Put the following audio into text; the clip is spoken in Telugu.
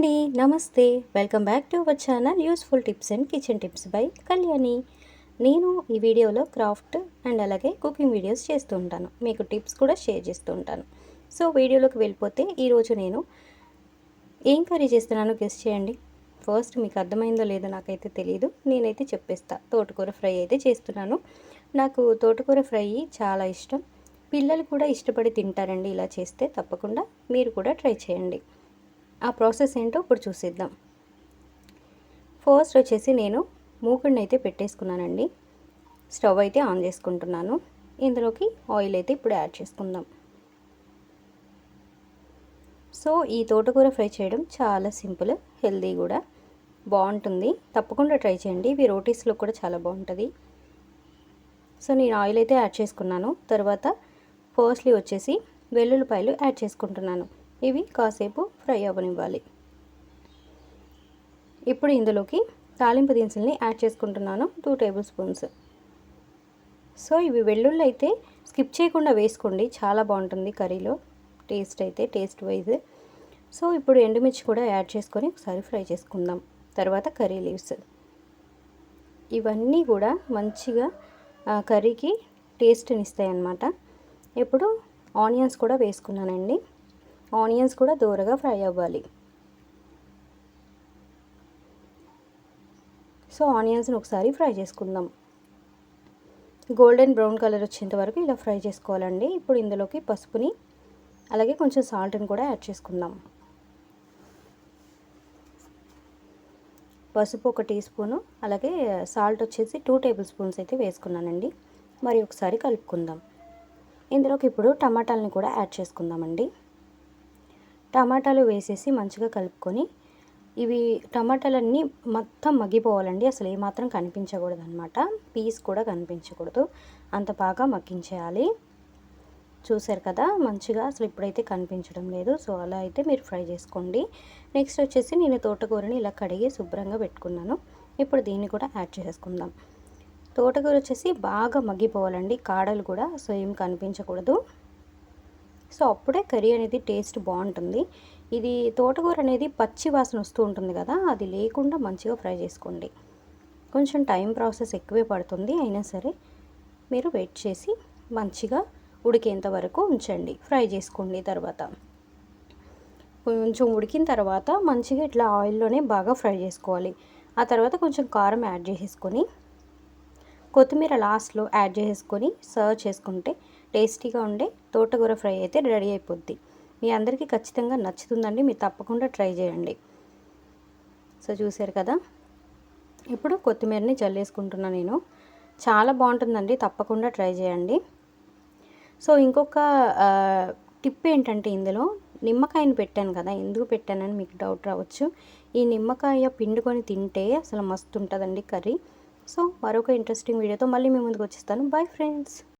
అండి, నమస్తే. Welcome back to our channel useful tips and kitchen tips by Kalyani. నేను ఈ వీడియోలో క్రాఫ్ట్ అండ్ అలాగే కుకింగ్ వీడియోస్ చేస్తూ ఉంటాను. మీకు టిప్స్ కూడా షేర్ చేస్తూ ఉంటాను. సో వీడియోలోకి వెళ్ళిపోతే ఈరోజు నేను ఏం కర్రీ చేస్తున్నానో గెస్ చేయండి. ఫస్ట్ మీకు అర్థమైందో లేదో నాకైతే తెలియదు, నేనైతే చెప్పేస్తా. తోటకూర ఫ్రై అయితే చేస్తున్నాను. నాకు తోటకూర ఫ్రై చాలా ఇష్టం. పిల్లలు కూడా ఇష్టపడి తింటారండి ఇలా చేస్తే. తప్పకుండా మీరు కూడా ట్రై చేయండి. ఆ ప్రాసెస్ ఏంటో ఇప్పుడు చూసేద్దాం. ఫస్ట్ వచ్చేసి నేను మూకుడిని అయితే పెట్టేసుకున్నానండి. స్టవ్ అయితే ఆన్ చేసుకుంటున్నాను. ఇందులోకి ఆయిల్ అయితే ఇప్పుడు యాడ్ చేసుకుందాం. సో ఈ తోటకూర ఫ్రై చేయడం చాలా సింపుల్, హెల్దీ కూడా, బాగుంటుంది. తప్పకుండా ట్రై చేయండి. ఇవి రోటీస్లో కూడా చాలా బాగుంటుంది. సో నేను ఆయిల్ అయితే యాడ్ చేసుకున్నాను. తర్వాత ఫస్ట్లీ వచ్చేసి వెల్లుల్లిపాయలు యాడ్ చేసుకుంటున్నాను. ఇవి కాసేపు ఫ్రై అవ్వనివ్వాలి. ఇప్పుడు ఇందులోకి తాలింపు దినుసుల్ని యాడ్ చేసుకుంటున్నాను, 2 టేబుల్ స్పూన్స్. సో ఇవి వెల్లుల్లి అయితే స్కిప్ చేయకుండా వేసుకోండి, చాలా బాగుంటుంది కర్రీలో టేస్ట్ వైజ్. సో ఇప్పుడు ఎండుమిర్చి కూడా యాడ్ చేసుకొని ఒకసారి ఫ్రై చేసుకుందాం. తర్వాత కర్రీ లీవ్స్, ఇవన్నీ కూడా మంచిగా కర్రీకి టేస్ట్ని ఇస్తాయి అన్నమాట. ఇప్పుడు ఆనియన్స్ కూడా వేసుకున్నానండి. ఆనియన్స్ కూడా దూరగా ఫ్రై అవ్వాలి. సో ఆనియన్స్ని ఒకసారి ఫ్రై చేసుకుందాం. గోల్డెన్ బ్రౌన్ కలర్ వచ్చేంత వరకు ఇలా ఫ్రై చేసుకోవాలండి. ఇప్పుడు ఇందులోకి పసుపుని అలాగే కొంచెం సాల్ట్ని కూడా యాడ్ చేసుకుందాం. పసుపు 1 టీ స్పూను, అలాగే సాల్ట్ వచ్చేసి 2 టేబుల్ స్పూన్స్ అయితే వేసుకున్నానండి. మరి ఒకసారి కలుపుకుందాం. ఇందులోకి ఇప్పుడు టమాటాలని కూడా యాడ్ చేసుకుందామండి. టమాటాలు వేసేసి మంచిగా కలుపుకొని, ఇవి టమాటాలన్నీ మొత్తం మగ్గిపోవాలండి. అసలు ఏమాత్రం కనిపించకూడదు అనమాట. పీస్ కూడా కనిపించకూడదు, అంత బాగా మగ్గించేయాలి. చూసారు కదా, మంచిగా అసలు ఇప్పుడైతే కనిపించడం లేదు. సో అలా అయితే మీరు ఫ్రై చేసుకోండి. నెక్స్ట్ వచ్చేసి నేను తోటకూరని ఇలా కడిగి శుభ్రంగా పెట్టుకున్నాను. ఇప్పుడు దీన్ని కూడా యాడ్ చేసుకుందాం. తోటకూర వచ్చేసి బాగా మగ్గిపోవాలండి, కాడలు కూడా సో ఏం కనిపించకూడదు. సో అప్పుడే కర్రీ అనేది టేస్ట్ బాగుంటుంది. ఇది తోటకూర అనేది పచ్చి వాసన వస్తూ ఉంటుంది కదా, అది లేకుండా మంచిగా ఫ్రై చేసుకోండి. కొంచెం టైం ప్రాసెస్ ఎక్కువే పడుతుంది, అయినా సరే మీరు వెయిట్ చేసి మంచిగా ఉడికేంత వరకు ఉంచండి, ఫ్రై చేసుకోండి. తర్వాత కొంచెం ఉడికిన తర్వాత మంచిగా ఇట్లా ఆయిల్లోనే బాగా ఫ్రై చేసుకోవాలి. ఆ తర్వాత కొంచెం కారం యాడ్ చేసేసుకొని, కొత్తిమీర లాస్ట్లో యాడ్ చేసుకొని సర్వ్ చేసుకుంటే టేస్టీగా ఉండే తోటకూర ఫ్రై అయితే రెడీ అయిపోద్ది. మీ అందరికీ ఖచ్చితంగా నచ్చుతుందండి, మీరు తప్పకుండా ట్రై చేయండి. సో చూసారు కదా, ఇప్పుడు కొత్తిమీరని జల్లేసుకుంటున్నాను నేను. చాలా బాగుంటుందండి, తప్పకుండా ట్రై చేయండి. సో ఇంకొక టిప్ ఏంటంటే, ఇందులో నిమ్మకాయని పెట్టాను కదా, ఎందుకు పెట్టానని మీకు డౌట్ రావచ్చు. ఈ నిమ్మకాయ పిండుకొని తింటే అసలు మస్తు ఉంటుందండి కర్రీ. సో మరొక ఇంట్రెస్టింగ్ వీడియోతో మళ్ళీ మీ ముందుకు వచ్చేస్తాను. Bye friends.